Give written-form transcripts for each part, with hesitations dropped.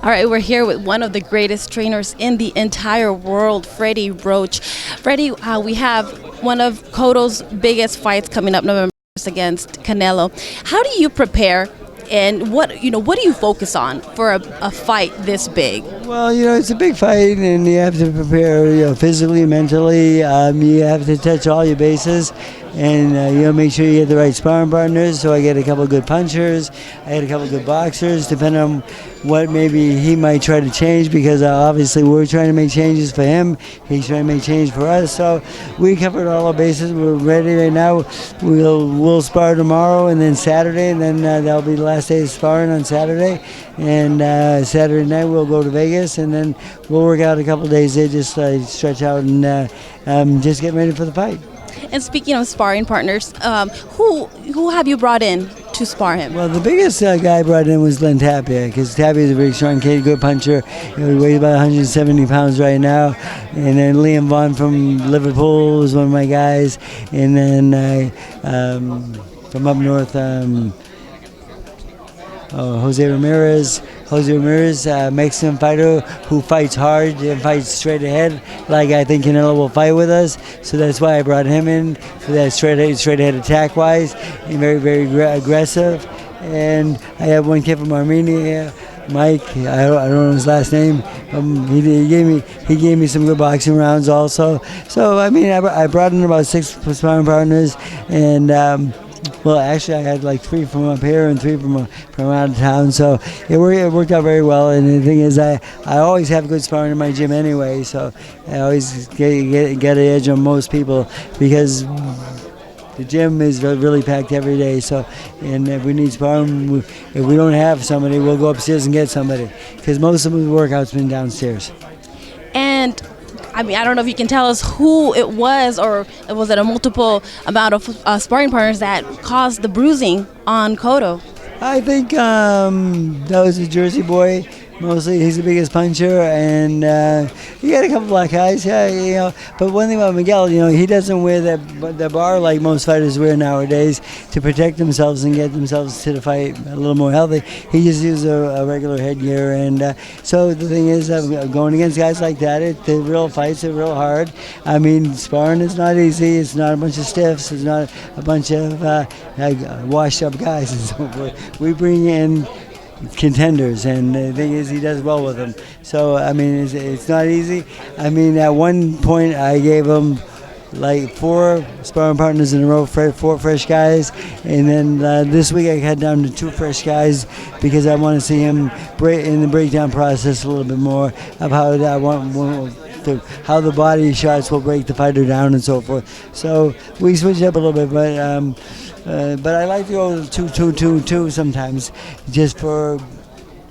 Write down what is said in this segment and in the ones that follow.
All right, we're here with one of the greatest trainers in the entire world, Freddie Roach. Freddie, we have one of Cotto's biggest fights coming up November against Canelo. How do you prepare, and what do you focus on for a fight this big? Well, it's a big fight, and you have to prepare, physically, mentally. You have to touch all your bases, and make sure you get the right sparring partners. So I get a couple of good punchers, I had a couple of good boxers, depending on what maybe he might try to change, because obviously we're trying to make changes for him. He's trying to make change for us. So we covered all our bases. We're ready right now. We'll spar tomorrow, and then Saturday, and then that'll be the last day of sparring on Saturday. And Saturday night we'll go to Vegas, and then we'll work out a couple of days there, just stretch out and just get ready for the fight. And speaking of sparring partners, who have you brought in to spar him? Well, the biggest guy I brought in was Len Tapia, because Tapia is a very strong kid, good puncher. He weighs about 170 pounds right now. And then Liam Vaughn from Liverpool was one of my guys. And then from up north, Jose Ramirez, Mexican fighter who fights hard and fights straight ahead, like I think Canelo will fight with us. So that's why I brought him in, for that straight ahead attack wise, and very, very aggressive. And I have one kid from Armenia, Mike. I don't know his last name. He gave me some good boxing rounds also. So I brought in about 6 sparring partners, and. Well, actually, I had like 3 from up here and 3 from out of town, so it worked out very well. And the thing is, I always have good sparring in my gym anyway, so I always get an edge on most people, because the gym is really packed every day. So, and if we need sparring, if we don't have somebody, we'll go upstairs and get somebody, because most of the workouts been downstairs. And I don't know if you can tell us who it was, or was it a multiple amount of sparring partners that caused the bruising on Cotto? I think that was a Jersey boy. Mostly, he's the biggest puncher, and he got a couple black guys. Yeah, But one thing about Miguel, he doesn't wear the bar like most fighters wear nowadays to protect themselves and get themselves to the fight a little more healthy. He just uses a regular headgear, and so the thing is, going against guys like that, the real fights are real hard. Sparring is not easy. It's not a bunch of stiffs. It's not a bunch of washed-up guys and so forth. We bring in contenders, and the thing is, he does well with them. So it's not easy. At one point I gave him like 4 sparring partners in a row, 4 fresh guys, and then this week I cut down to 2 fresh guys, because I want to see him in the breakdown process a little bit more of how how the body shots will break the fighter down and so forth. So we switched up a little bit, but I like to go 2-2-2-2 sometimes, just for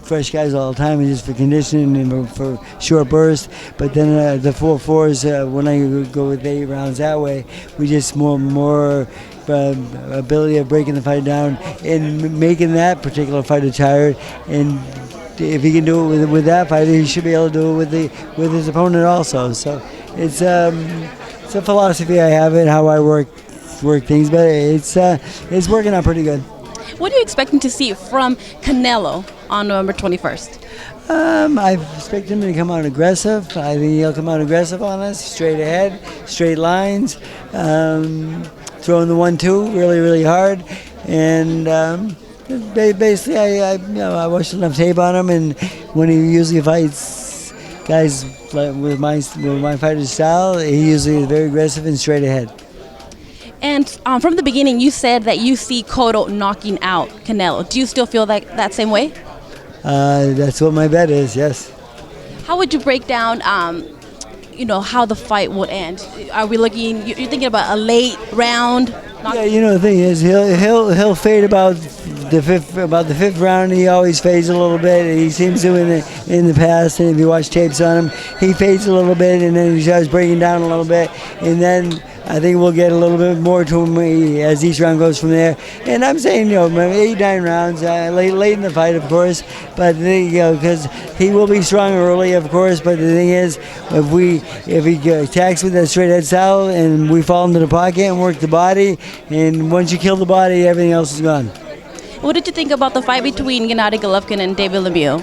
fresh guys all the time, and just for conditioning and for short bursts. But then the 4-4s, when I go with 8 rounds that way, we just more ability of breaking the fight down and making that particular fighter tired. And if he can do it with that fighter, he should be able to do it with his opponent also. So it's a philosophy I have in how I work things, but it's working out pretty good. What are you expecting to see from Canelo on November 21st? I expect him to come out aggressive. I think he'll come out aggressive on us, straight ahead, straight lines, throwing the 1-2 really, really hard, and basically I watched enough tape on him, and when he usually fights guys with my fighter's style, he usually is very aggressive and straight ahead. And from the beginning, you said that you see Cotto knocking out Canelo. Do you still feel that same way? That's what my bet is, yes. How would you break down, how the fight would end? Are we looking? You're thinking about a late round? Yeah, the thing is, he'll fade about the fifth round. He always fades a little bit. He seems to in the past, and if you watch tapes on him, he fades a little bit, and then he starts breaking down a little bit, and then I think we'll get a little bit more to him as each round goes from there. And I'm saying, 8-9 rounds, late in the fight, of course. But because he will be strong early, of course. But the thing is, if he attacks with that straight head style, and we fall into the pocket and work the body, and once you kill the body, everything else is gone. What did you think about the fight between Gennady Golovkin and David Lemieux?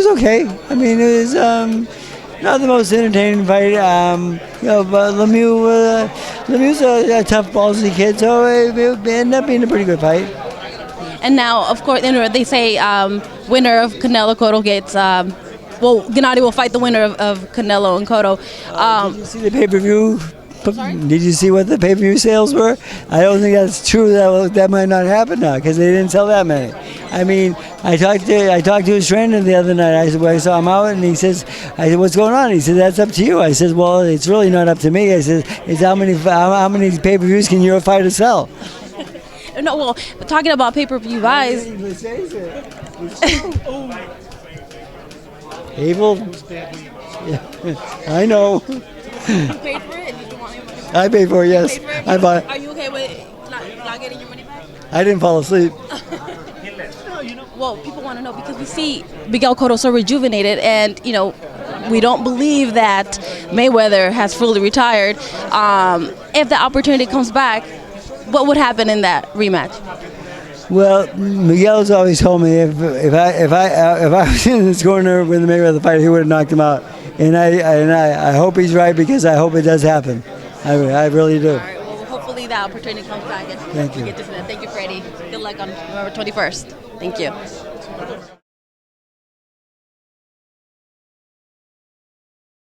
was okay. I mean, it was not the most entertaining fight. But Lemieux's a tough, ballsy kid, so it ended up being a pretty good fight. And now, of course, they say winner of Canelo Cotto gets. Gennady will fight the winner of Canelo and Cotto. Did you see the pay-per-view? Did you see what the pay-per-view sales were? I don't think that's true. That might not happen now because they didn't sell that many. I mean, I talked to his trainer the other night. I saw him out, and I said, "What's going on?" He said, "That's up to you." I said, "Well, it's really not up to me." I said, "It's how many pay-per-views can your fighter sell?" No, well, talking about pay-per-view buys. Abel? Yeah, I know. You paid for it? Did you want your money back? I paid for it, yes. I bought it. Are you okay with not getting your money back? I didn't fall asleep. Well, people want to know because we see Miguel Cotto so rejuvenated, and we don't believe that Mayweather has fully retired. If the opportunity comes back, what would happen in that rematch? Well, Miguel's always told me if I was in this corner with the Mayweather fight, he would have knocked him out. And I hope he's right because I hope it does happen. I really do. All right. Well, hopefully that opportunity comes back. Thank you. Thank you, Freddie. Good luck on November 21st. Thank you.